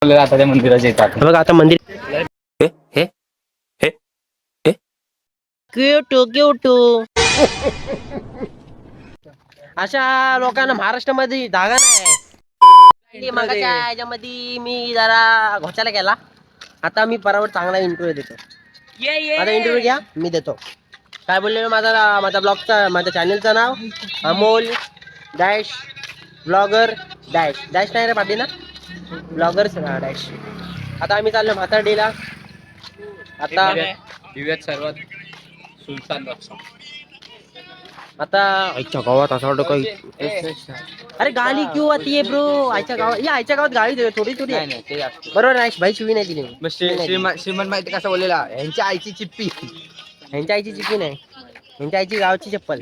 आता त्या मंदिराच्या येतात बघा आता मंदिर अशा लोकांना महाराष्ट्रामध्ये जागा नाही. मगाच्या ह्याच्यामध्ये मी जरा घोचाला गेला. आता मी बरोबर चांगला इंटरव्ह्यू देतो. आता इंटरव्ह्यू घ्या, मी देतो. काय बोलले माझा ब्लॉगचा माझ्या चॅनलचं नाव Amol dash blogger dash dash नाही रे पाठी ना ब्लॉगर डॅश. आता आम्ही चाललो म्हातारडीला. आता दिव्यात सर्वात सुलतान बादशाह. आता आईच्या गावात असं वाटतं काही. अरे गाडी क्यों आती है ब्रो? आईच्या गावात गाडी थोडी थोडी आहे. बरोबर आहे भाई, शिवी नाही दिली. श्रीमंत माहिती कसं बोललेला, यांच्या आईची चिप्पी. यांच्या आईची चिप्पी नाही, यांच्या आईची गावची चप्पल.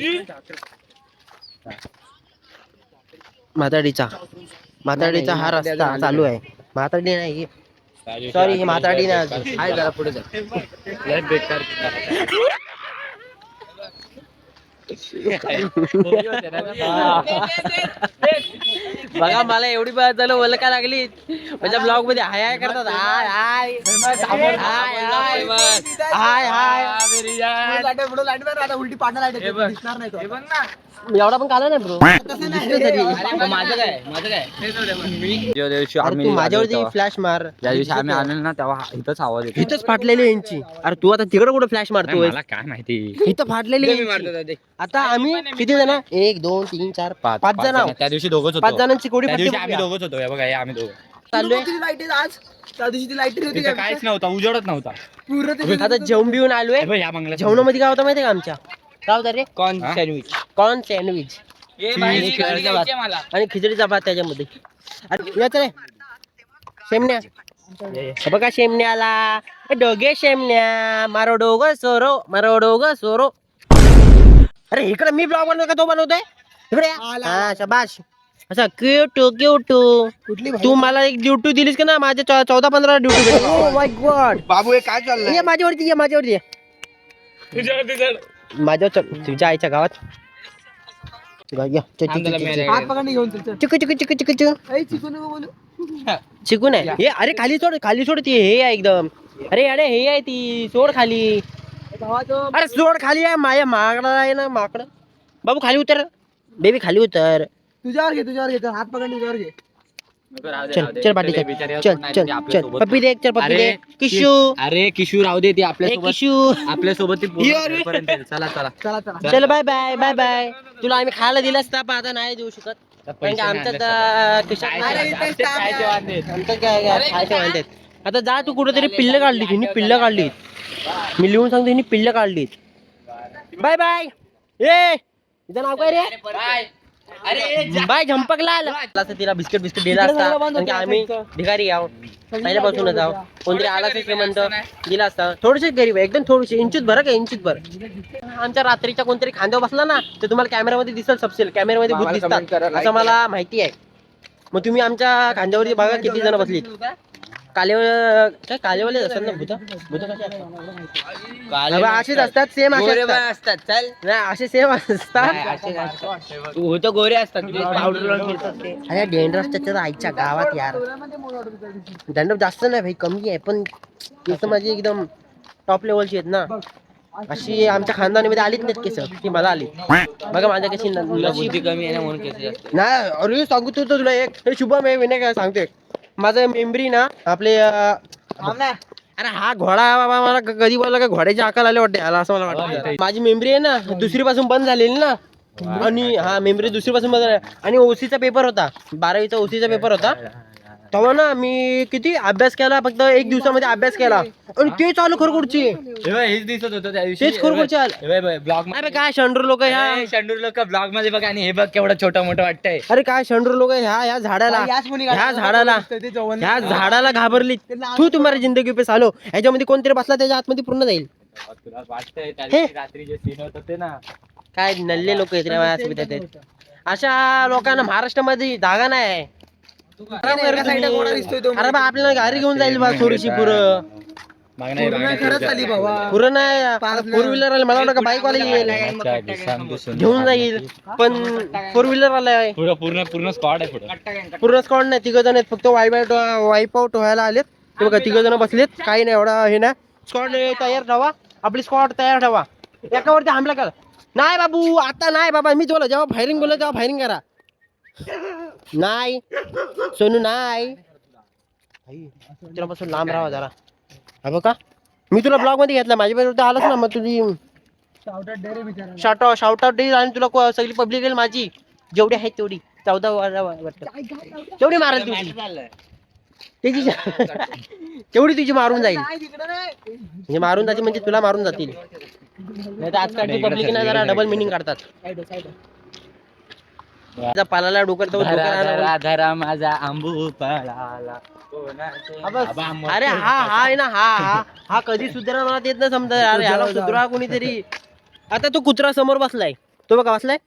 म्हातारडीचा हा रस्ता चालू आहे. म्हातारडी नाही, सॉरी, हे म्हातारडी नाही. आहे जरा पुढे जा. बेकार बघा मला एवढी बात झालं ओलं का लागली. माझ्या ब्लॉग मध्ये हाय हाय करतात. हाय हाय हाय हाय हाय. उलटी पाडणार एवढा पण काला नाही ब्रो. माझं काय तू माझ्यावरती फ्लॅश मार. ज्या दिवशी आम्ही आलो ना तेव्हा इथंच आवाज येतो. इथंच फाटलेली यांची. अरे तू आता तिकडे कुठे फ्लॅश मारतोय? मला काय माहिती. इथं फाटलेली यांची. आता आम्ही किती जण? 1 2 3 4 5 जण आहोत. त्या दिवशी दोघच होतो. 5 जणांची कोडी त्या पट्टी दिवशी आम्ही दोघच होतो. हे बघा, हे आम्ही दोघं चाललोय. आज त्या दिवशी ती लाईट होती तिथं काहीच नव्हता, उजेडच नव्हता. पूर्ण आता जेवण बिवून आलोय. हे बघ, या बंगल्यात जेवणामध्ये काय होतं माहितीये का आमच्या? काय होतं रे? Corn sandwich. कॉर्न सँडविच खिचडीचा भात. आणि खिचडीचा भात त्याच्यामध्ये. अरे याच रे शेमण्या. हे बघा शेमण्याला. डोगे शेमण्या मारो डोग सोरो. अरे इकडे मी ब्लॉग बनवतो का तो बनवतोय? इकडे हा शाबाश. अच्छा क्यूट. कुठली तू मला एक ड्युटी दिलीस का ना, माझ्या 14-15 ड्युटी भेटली. ओ माय गॉड बाबू हे काय चाललंय? ये माझ्यावरती ये. माझ्या तुझ्या आईच्या गावात. हात पकडून घेऊन चिकू नको बोलू. चिकून आहे हे. अरे खाली सोड ती. हे आहे एकदम. अरे हे आहे ती. सोड खाली. अरे सोड खाली आहे. माया माकडा आहे ना, माकड. बाबू खाली उतर. बेबी खाली उतर. तुझ्यावर घे हात पकडून तुझ्यावर घे. चल पाठी चल. पप्पी दे. किशू. अरे किशोर राहू दे, ती किशू आपल्यासोबत चला. चल बाय बाय. तुला आम्ही खायला दिलं असता, पण आता नाही देऊ शकत. कारण की आमच्यात खिशात नाही. आमच्यात काय खायचे वांदे. आता जा तू कुठेतरी. पिल्ल काढली. मी लिहून सांगतो, हिनी पिल्ल काढलीत. बाय. ए तुझं नाव काय रे? बाय झंपकलाल. तिला बिस्किट दिला असता, कारण की आम्ही भिकारी आहोत पहिल्यापासूनच आहोत. कोणतरी आला श्रीमंत दिला असता. थोडेसे गरीब आहे एकदम, थोडेसे इंचित भर. आमच्या रात्रीच्या कोणतरी खांद्यावर बसला ना, तर तुम्हाला कॅमेरामध्ये दिसल. सबसेल कॅमेरामध्ये भूत दिसतात असं मला माहिती आहे. मग तुम्ही आमच्या खांद्यावरती बघा किती जण बसली. कालेवाले असतात ना भूत असेच असतात. सेम असे असतात. चल नाही, असे सेम असतात. होतं गोरे असतात. पावडर लावून फिरतात ते. अरे डेंडरस त्याच्या आईच्या गावात यार. दंड जास्त नाही भाई, कमी आहे. पण केस माझी एकदम टॉप लेवलची आहेत ना. अशी आमच्या खानदानीमध्ये आलीच नाहीत केस, ती मला आली. बघा माझ्या कशी बुद्धी कमी आहे ना, म्हणून केस जास्त. नाही. अरे सांगतो तुला एक शुभम आहे विनय काय सांगतोय. माझं मेमरी ना आपले. अरे हा घोडा बाबा, मला कधी बोलला का घोड्याची अकल आले वाटते ह्याला, असं मला वाटतं. माझी मेमरी आहे ना दुसरी पासून बंद झालेली ना. आणि हा मेमरी दुसरी पासून बंद झाली. आणि ओसीचा पेपर होता, 12वीचा ओसीचा पेपर होता. तेव्हा ना मी किती अभ्यास केला, फक्त 1 दिवसामध्ये अभ्यास केला. आणि ते चालू खरकुडची. हेच दिसत होतं त्या दिवशी. तेच खरकुडची. ब्लॉग अरे काय शंडूर लोक ह्या. शंडूर लोक ब्लॉग मध्ये बघ. आणि हे बघ केवढं छोटं मोठं वाटतंय. अरे काय शंडूर लोक ह्या झाडाला घाबरली. तू तुम्हाला जिंदगी पे सालो. ह्याच्यामध्ये कोणतरी बसला त्याच्या आतमध्ये पूर्ण जाईल. तुला वाटतंय रात्री जे सीन होत ते ना, काय नल्ले लोक आहेत. अशा लोकांना महाराष्ट्रामध्ये जागा नाही. अरे बा आपल्याला गाडी घेऊन जाईल बा थोडीशी पुरं. खरंच आली बाबा. पुरं नाही फोर व्हीलर आले, मला वाटतं का बाईक वाला येईल घेऊन जाईल, पण फोर व्हीलर आलाय. पूर्ण स्क्वॉड आहे पुढे. पूर्ण स्कॉड नाही, तिघ जण आहेत फक्त. वाईप आउट व्हायला आलेत ते बघा, तिघ जण बसलेत. काही नाही एवढा हे ना. स्कॉड तयार ठेवा, आपली स्कॉड तयार ठेवा. एकावरती हमला करा. नाही बाबू, आता नाही बाबा, मी तुला जेव्हा फायरिंग बोललो तेव्हा फायरिंग करा. नाही सोनू, नाही तुझ्यापासून लांब राहा जरा. हा बघा, मी तुला ब्लॉग मध्ये घेतला, माझ्या बरोबर आलाच ना, मग तुझी शाउट आउट देईल आणि तुला सगळी पब्लिक येईल माझी, जेवढी आहेत तेवढी. 14 वाटतं तेवढी मारेल तुझी, त्याची तेवढी तुझी मारून जाईल. म्हणजे मारून जाते म्हणजे तुला मारून जातील. नाही तर आजकालची पब्लिक ना जरा डबल मिनिंग काढतात. पालाला डोकर धरा माझा आंबू पळाला. अरे हा आहे ना, हा कधी सुधारणा देत ना समजा. अरे याला सुधरा कोणीतरी. आता तो कुत्रा समोर बसलाय, तो बघा बसलाय,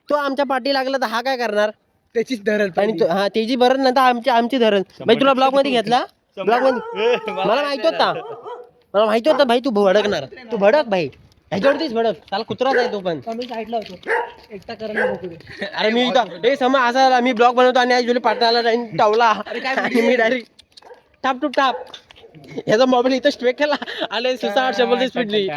तो आमच्या पाठी लागला तर हा काय करणार? त्याचीच धरण. आणि हा त्याची भरण नाही तर आमची धरण. भाई तुला ब्लॉग मध्ये घेतला, ब्लॉग मध्ये मला माहिती होता, भाई तू भडकणार, तू भडक भाई, ह्याच्यावरतीच भडक. त्याला कुत्राच आहे तो पण. साईडला होतो एकटा करायला नको. अरे मी इथं हे समज असा मी ब्लॉग बनवतो आणि ऍक्च्युअली पाटणाला टावला आणि मी डायरेक्ट टाप टू टाप ह्याचा मोबाईल इथं स्ट्रेक केला आणि 600 स्पीडली.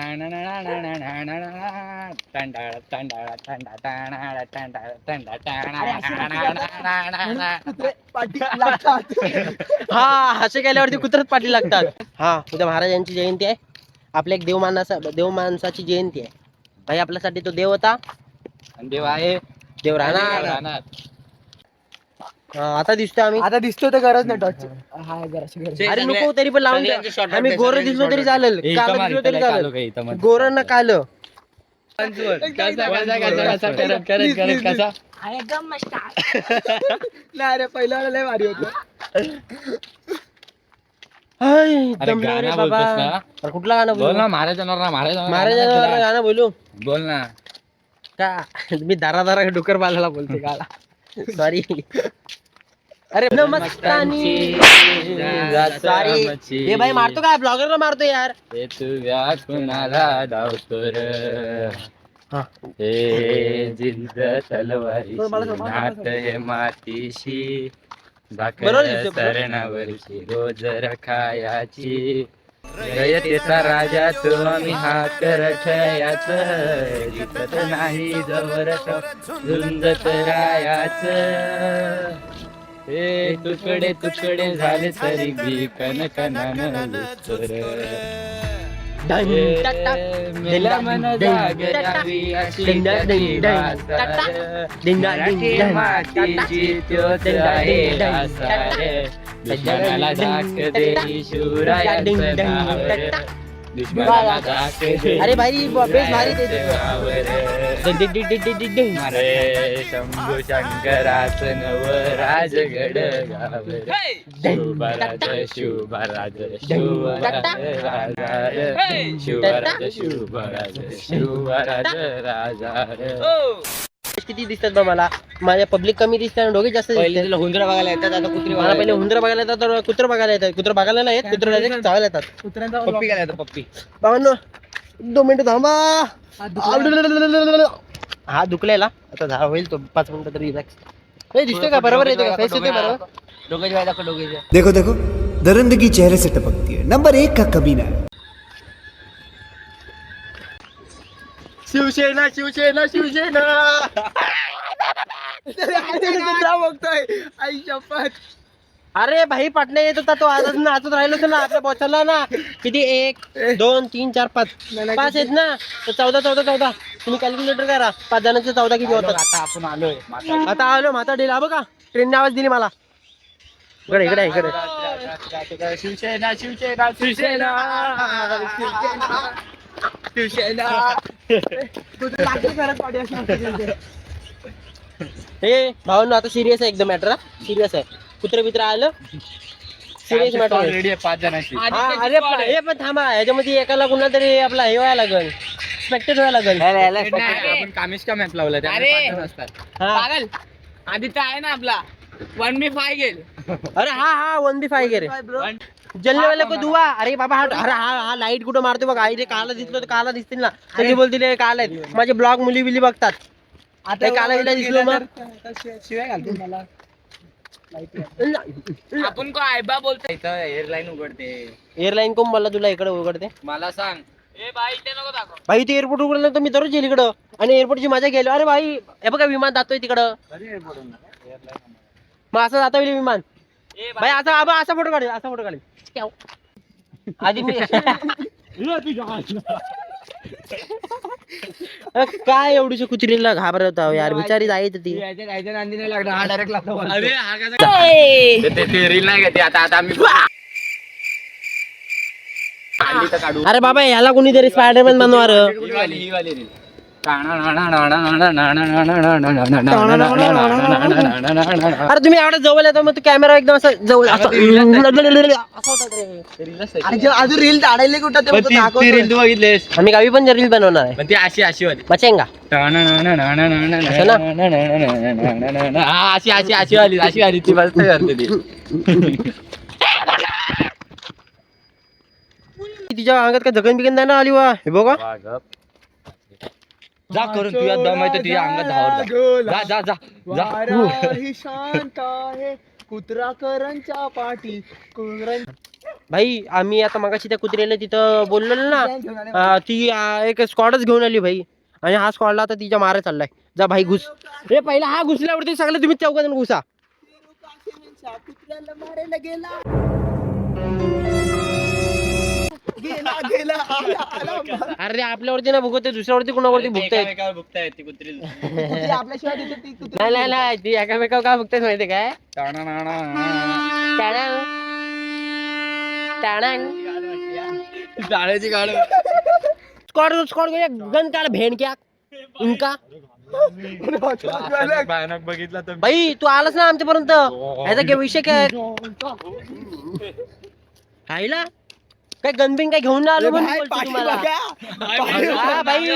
हा असे केल्यावरती कुत्रच पाठी लागतात. हा उद्या महाराजांची जयंती आहे, आपल्या एक देवमाणसाची जयंती आहे भाई. आपल्यासाठी तो देव होता, देव आहे, देव राहणार. आता दिसतोय आम्ही, आता दिसतो तर गरज नाही टॉर्च. हा गरज. अरे नको तरी पण लावून द्या. आम्ही गोर दिसलो तरी चालेल, काल दिसलो तरी चालेल, गोर न काल. नाही रे, पहिला लय भारी होतं. कुठला गाणं बोल ना? महाराजांवर गाणं बोलू बोल ना. का मी दारा डुकर बालाला बोलते गाला, सॉरी. अरे नमस्तानी सॉरी. हे भाई मारतो काय, ब्लॉगरला मारतो यार. हे तुझ्या कुणाला धावतो रे, हे जिद्द तलवारी नाटय मातीशी, भाकर सरणावरची रोज रखायाची. रयतेचा राजा तो आम्ही हात रठयाच, जितत नाही जवरच झुंजत रायाच. हे तुकडे तुकडे झाले तरी बी कणकणान लुचर. मेला मन जागरावी अशी त्याची वासार, मराठी मातीची त्योच आहे आसार. दुश्मनाला धाक देई शिवरायाचं नावर, दुश्मनाला धाक देई अरे भाई बेस भारी ते रे शंभू शंकराचं नव राजगड गावर. शिवराज शिवराज शिवराज राजा. किती दिसतात बा मला, माझ्या पब्लिक कमी दिसतात, डोके जास्त दिसतात. हुंदरा बघायला येतात, आता कुत्री मला पहिले हुंदरा बघायला येतात, तर कुत्र बघायला येतात. कुत्र बघायला नाही येत, कुत्र डायरेक्ट चावायला येतात. पप्पी काय येतं पप्पी. बाबांनो 2 मिनिटं थांबा. हा दुखलेला आता झाला, होईल तो 5 मिनिटं तरी रिलॅक्स. हे दिसतोय का बरोबर, येते का फेस येते बरोबर. डोक्याची वाय दाखव, डोक्याची. देखो देखो दरिंदगी चेहरे से टपकती है, नंबर 1 का कमीना है. शिवसेना शिवसेना शिवसेना. बघतोय आई शपथ. अरे भाई पाटणा येत होता तो, आजच नाचत राहिलो होतो ना आपल्या बॉचरला ना. किती 1 2 3 4 5 5 आहेत ना, तर 14 तुम्ही कॅल्क्युलेटर करा. 5 जणांचे 14 किती होतात. आता आपण आलोय. आता आलो माता डेला बघा, ट्रेनने आवाज दिली मला. इकडे इकडे इकडे. शिवसेना शिवसेना शिवसेना शिवसेना. हे भावांनो आता सिरियस आहे एकदम मॅटर, सिरियस आहे. कुत्र बित्र आलं, सिरियस मॅटर. ऑलरेडी 5 जणांची. अरे हे पण थांबा, ह्याच्यामध्ये एकाला कुणा तरी आपला हे व्हायला लागल, स्पेक्टेड व्हायला लागल. आपण कामिष्का मॅप लावला, त्यामुळे 5 जण असतात. हा आदित्य आहे ना आपला, 1v5 गेल. अरे हा 1v5 गे रे जलने वाले को दुआ. अरे बाबा हा लाईट कुठं मारतो बघ. आई रे काला दिसलो तर काला दिसतील ना. सगळी बोलतील काल आहेत. माझे ब्लॉग मुली बिली बघतात. आता काला बिला दिसलो मग शिवाय घालतो मला. आपण को आयबा बोलतो. इथं एअरलाईन उघडते. एअरलाईन कोण बोलला तुला इकडे उघडते. मला सांग. ए बाई इथे नको दाखव. भाई ते एअरपोर्ट उघडलं तर मी दररोज येईल इकडं. आणि एअरपोर्टची मजा गेलो. अरे भाई हे बघा विमान जातोय तिकडं. मग असं जाता येईल विमान. भाई असा आबा असा फोटो काढेल. असा फोटो काढेल आधी मी काय एवढीशी कुत्रीला घाबरवता यार. बिचारी जायचं ती. याच्या नांदी नाही लागला. हा डायरेक्ट लागला. अरे हा कसा ते रील नाही घेते आता आम्ही काढू. अरे बाबा याला कोणीतरी स्पायडरमॅन बनवा रे. ही वाली रील. अरे तुम्ही एवढा जवळ येतो मग तू कॅमेरा एकदम असं जवळ असं अजून रील काढायला कुठं रील तू बघितलेस. आम्ही गावी पण रील बनवणार आहे. पण ती अशी वाली मचेंगा अशी वाली ती मस्त करते ती. तिच्या अंगात काय जगन बिगन नाही ना आली वा. हे बघा जा करून तुझ्या दम आहे तर तुझ्या अंगात धावर जा जा जा ही शांत आहे कुत्रा करंच्या पाठी. भाई आम्ही आता मगाशी त्या कुत्र्याला तिथं बोललो ना. ती एक स्क्वॉडच घेऊन आली भाई. आणि हा स्क्वॉडला आता तिच्या मारे चाललाय. जा भाई घुस रे. पहिला हा घुसल्यावरती सगळं तुम्ही चौघाजण घुसा. कुत्र्याला मारायला गेला. गेला अरे आपल्यावरती ना भुगवते दुसऱ्यावरती कुणावरती भुगतायत. भुगतायत ती कुत्री. आपल्याशिवाय देते ती कुत्री. नाही ती एकामेकावर काय भुगतायत माहितीये काय. जाण्याची गाड स्क्वॉड गन काढ भेंड क्या उनका. भयानक बघितला तर भाई तू आलास ना आमच्यापर्यंत. याचा काय विषय काय आईला काय गनबिन काय घेऊन आलो म्हणून बोलतो तुम्हाला. हा भाई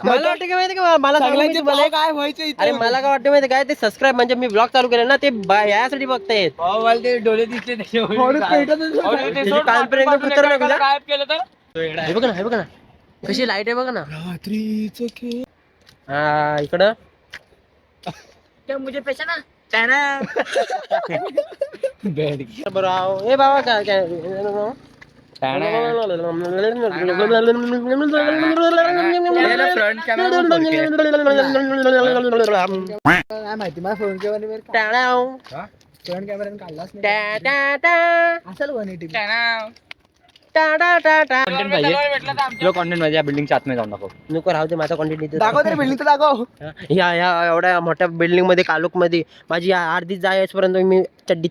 मला वाटतं काय माहिती का मला सांगायचं तुम्हाला काय व्हायचं. अरे मला काय वाटतं माहिती काय ते सबस्क्राईब म्हणजे मी ब्लॉग चालू केलं ना ते यासाठी बघतायत. ते डोळे दिसले गायब केलं तर हे बघ ना कशी लाईट आहे बघा ना. रात्रीच खेळ. हा इकडं मुझे पैसा ना बरोबर. हे बाबा काय काय फ्रंट कॅमेरा काय माहिती माझ्या फोन कॅमेरा काढलाच नाही. असेल 180. कंटेंट पाहिजे. तुला कंटेंट पाहिजे. या बिल्डिंगच्या आतमध्ये जाऊन दाखव. नको राहू दे माझा कॉन्टेंट दाखव तरी बिल्डिंग तर दाखव. या एवढ्या मोठ्या बिल्डिंग मध्ये कालोख मध्ये माझी अर्धी जायपर्यंत मी चड्डीत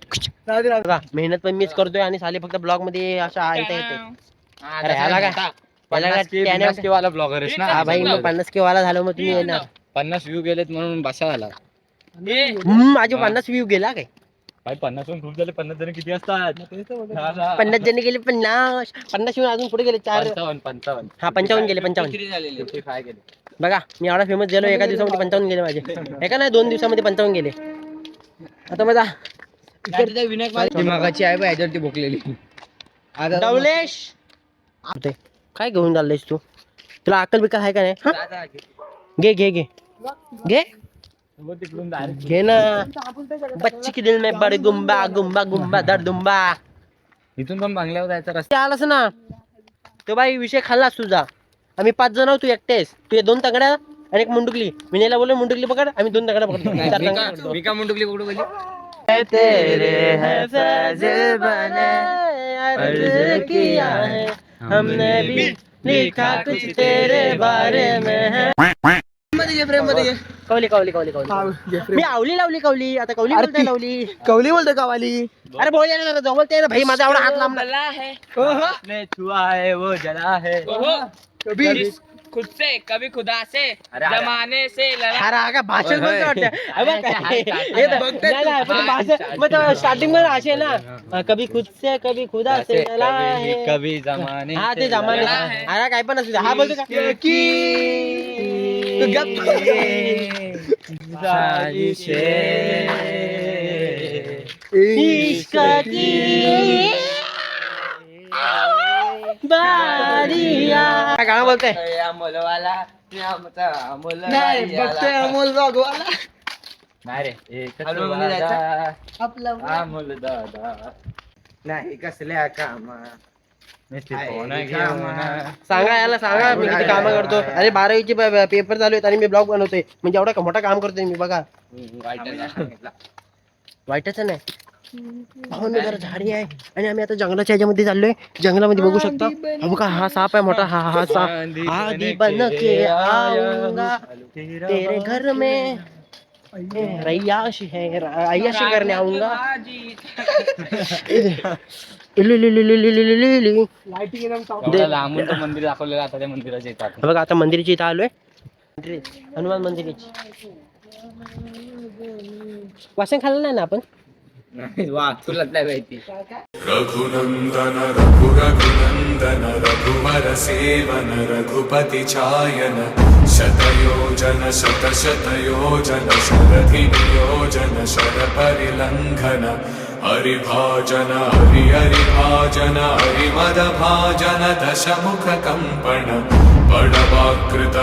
बघा मेहनत पण मीच करतोय आणि साले फक्त ब्लॉग मध्ये अशा येता येते. अरे ह्याला काय 50K वाला ब्लॉगर आहेस ना. हा भाई मग 50K वाला झालो मग तुम्ही येणार. 50 व्ह्यू गेलेत म्हणून भाषा झाला. माझे 50 व्ह्यू गेला काय. भाई 50 खूप झाले. 50 जण किती असतात. 50 जण गेले 50 अजून पुढे गेले 4 55 हा 55 गेले 55 55 गेले. बघा मी एवढा फेमस झालो एका दिवसामध्ये 55 गेले माझे. एका नाही 2 दिवसामध्ये 55 गेले. आता माझा विनायक मागाची आहे बा याच्यावरती भोकलेली. डवलेश काय घेऊन चाललेस तू. तुला अक्कल बिक्कल आहे का नाही. घे घे घे घे घे ना. बच्ची की दिल में बड गुंबा गुंबा गुंबा दर दुंबा. इथून पण बंगल्यावर जायचा रस्ता. ते आलास ना तो बाई विषय खाल्लास तुझा. आम्ही 5 जण आहोत. तू एकटेस. तू 2 तंगड्या आणि एक मुंडुकली. विनयला बोललो मुंडुकली पकड. आम्ही 2 तंगड्या पकडतो. मी का मुंडुकली पकडू बोली. तेरे है फैज़ बने अर्ज़ किया है हमने भी लिखा कुछ तेरे बारे में है. कवली कवली कवली कवली मी आवली लावली कवली. आता कवली बोलते लावली. कवली बोलते कावाली. अरे बोल जवळ भाई माझा एवढा हात लांबला ने छुआ है वो जला है. कभी खुद से कभी खुदा से जमाने से लड़ा. अरे का भाषण बोलतो वाटतं. स्टार्टिंग मध्ये असे ना कभी खुद से कभी खुदा से लड़ा है. कभी जमाने हा ते जमाने. अरे काय पण असू दे. हा बोलतो का साजिशे इश्क की बारिया. काय गाणं बोलतंय? अमोलवाला अमोल नाही बघतोय अमोल भगवान नाही रे हॅलो, म्हणजे जायचं? आपला अमोल दादा नाही कसल्या कामा सांगा याला सांगा मी किती कामं करतो. अरे 12वीचे पेपर चालू आहेत आणि मी ब्लॉग बनवतोय म्हणजे एवढा मोठा काम करतोय मी. बघा वाईटच नाही. भावांनो जरा झाडी आहे आणि आम्ही आता जंगलाच्या ह्याच्यामध्ये चाललोय. जंगलामध्ये बघू शकता. हा बघा हा साप आहे मोठा. हा साप आधी बन के आऊंगा तेरे घर में रैयाशी है अय्याशी करने आऊंगा. लाईटिंग एकदम top. लांबून तो मंदिर दाखवलेलं आता त्या मंदिराच्या येतात बघा आता मंदिराची इथं आलोय. हनुमान मंदिराची. वासन खाल्लं नाही ना आपण? वा तुला नाही माहिती रघुनंदन रघुरघुनंदन रघुवर सेवन रघुपति चायन शतयोजन शतशतयोजन शरधि नियोजन शर परिलंघन हरिभाजन हरिभाजन हरिमद भाजन दशमुख कंपन बड़वाकृत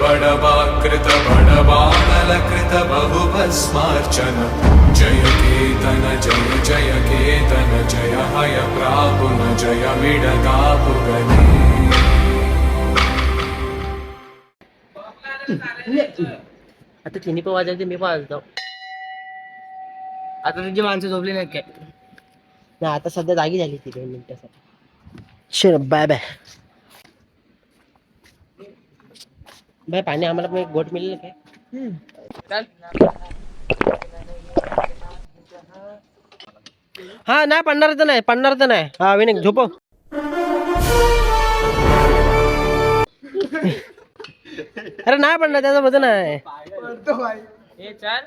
बड़वाकृत बड़बाणलकृत बहुभस्मार्चन जय केतन जय जय केतन जय हय प्रापुन जय विडगापुगने. आता तिन्ही पण वाजायचे मी पण वाजतो. आता तुझी माणसं झोपली नाहीत काय नाही आता सध्या जागी झाली ती 2 मिनिटासाठी. चल बाय बाय बाय. पाणी आम्हाला पण एक गोट मिळेल काय? हा नाही पडणार तर नाही. हा विनिक झोपव. अरे नाही पडणार त्याचं वजन आहे. पडतो बाई. हे चार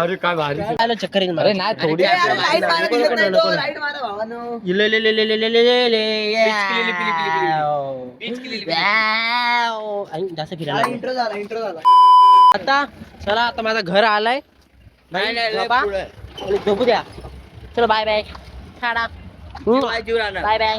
अरे काय भारी आलं चक्कर येईल मला. अरे नाही थोडी लाईट मारा दिसत नाही तो. लाईट मारा भावानो. जास्त फिरायला लागलं. इंट्रो झाला. आता चला आता माझा घर आलाय. झोपा आणि झोपू द्या. चलो बाय बाय. Bye bye.